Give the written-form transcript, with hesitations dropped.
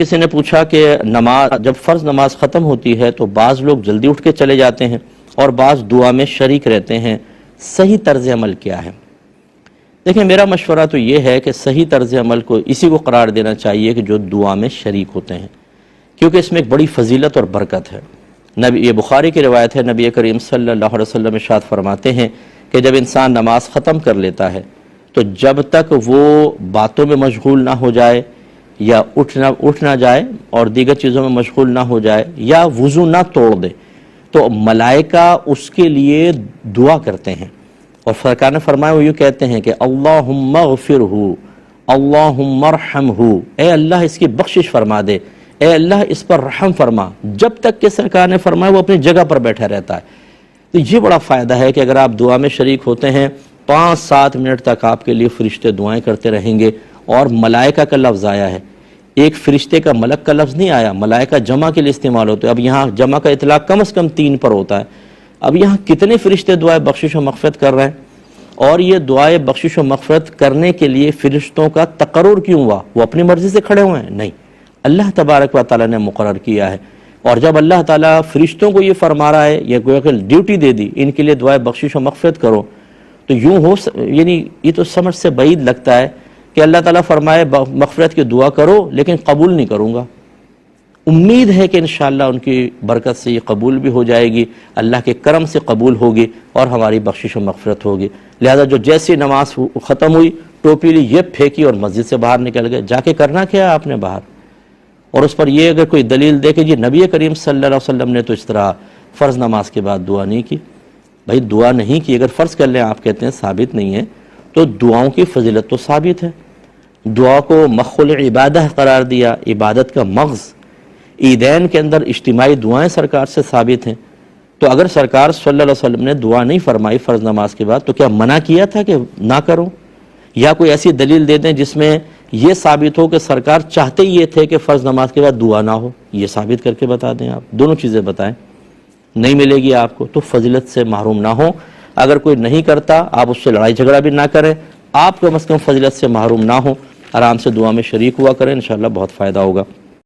کسی نے پوچھا کہ نماز جب فرض نماز ختم ہوتی ہے تو بعض لوگ جلدی اٹھ کے چلے جاتے ہیں اور بعض دعا میں شریک رہتے ہیں، صحیح طرز عمل کیا ہے؟ دیکھیں، میرا مشورہ تو یہ ہے کہ صحیح طرز عمل کو اسی کو قرار دینا چاہیے کہ جو دعا میں شریک ہوتے ہیں، کیونکہ اس میں ایک بڑی فضیلت اور برکت ہے۔ یہ بخاری کی روایت ہے، نبی کریم صلی اللہ علیہ وسلم ارشاد فرماتے ہیں کہ جب انسان نماز ختم کر لیتا ہے تو جب تک وہ باتوں میں مشغول نہ ہو جائے یا اٹھ نہ جائے اور دیگر چیزوں میں مشغول نہ ہو جائے یا وضو نہ توڑ دے تو ملائکہ اس کے لیے دعا کرتے ہیں، اور سرکار نے فرمایا وہ یہ کہتے ہیں کہ اللہم اغفرہ، اللہم ارحمہ، اے اللہ اس کی بخشش فرما دے، اے اللہ اس پر رحم فرما، جب تک کہ سرکار نے فرمایا وہ اپنی جگہ پر بیٹھا رہتا ہے۔ تو یہ بڑا فائدہ ہے کہ اگر آپ دعا میں شریک ہوتے ہیں 5-7 منٹ تک آپ کے لیے فرشتے دعائیں کرتے رہیں گے، اور ملائکہ کا لفظ آیا ہے، ایک فرشتے کا ملک کا لفظ نہیں آیا، ملائکہ جمع کے لیے استعمال ہوتے ہیں۔ اب یہاں جمع کا اطلاق کم از کم 3 پر ہوتا ہے، اب یہاں کتنے فرشتے دعائے بخشش و مغفرت کر رہے ہیں؟ اور یہ دعائے بخشش و مغفرت کرنے کے لیے فرشتوں کا تقرر کیوں ہوا؟ وہ اپنی مرضی سے کھڑے ہوئے ہیں؟ نہیں، اللہ تبارک و تعالیٰ نے مقرر کیا ہے، اور جب اللہ تعالیٰ فرشتوں کو یہ فرما رہا ہے، یہ گویا کہ ڈیوٹی دے دی ان کے لیے دعائے بخشش و مغفرت کرو، تو یوں یعنی یہ تو سمجھ سے بعید لگتا ہے کہ اللہ تعالیٰ فرمائے مغفرت کی دعا کرو لیکن قبول نہیں کروں گا۔ امید ہے کہ انشاءاللہ ان کی برکت سے یہ قبول بھی ہو جائے گی، اللہ کے کرم سے قبول ہوگی اور ہماری بخشش و مغفرت ہوگی۔ لہذا جو جیسی نماز ختم ہوئی ٹوپی لی، یہ پھینکی اور مسجد سے باہر نکل گئے، جا کے کرنا کیا ہے آپ نے باہر؟ اور اس پر یہ اگر کوئی دلیل دے کہ جی نبی کریم صلی اللہ علیہ وسلم نے تو اس طرح فرض نماز کے بعد دعا نہیں کی، بھائی دعا نہیں کی، اگر فرض کر لیں آپ کہتے ہیں ثابت نہیں ہے، تو دعاؤں کی فضیلت تو ثابت ہے۔ دعا کو مخل عبادہ قرار دیا، عبادت کا مغز۔ عیدین کے اندر اجتماعی دعائیں سرکار سے ثابت ہیں، تو اگر سرکار صلی اللہ علیہ وسلم نے دعا نہیں فرمائی فرض نماز کے بعد تو کیا منع کیا تھا کہ نہ کرو؟ یا کوئی ایسی دلیل دے دیں جس میں یہ ثابت ہو کہ سرکار چاہتے یہ تھے کہ فرض نماز کے بعد دعا نہ ہو، یہ ثابت کر کے بتا دیں آپ، دونوں چیزیں بتائیں۔ نہیں ملے گی آپ کو تو فضیلت سے محروم نہ ہو، اگر کوئی نہیں کرتا آپ اس سے لڑائی جھگڑا بھی نہ کریں، آپ کم از کم فضیلت سے محروم نہ ہوں، آرام سے دعا میں شریک ہوا کریں، انشاءاللہ بہت فائدہ ہوگا۔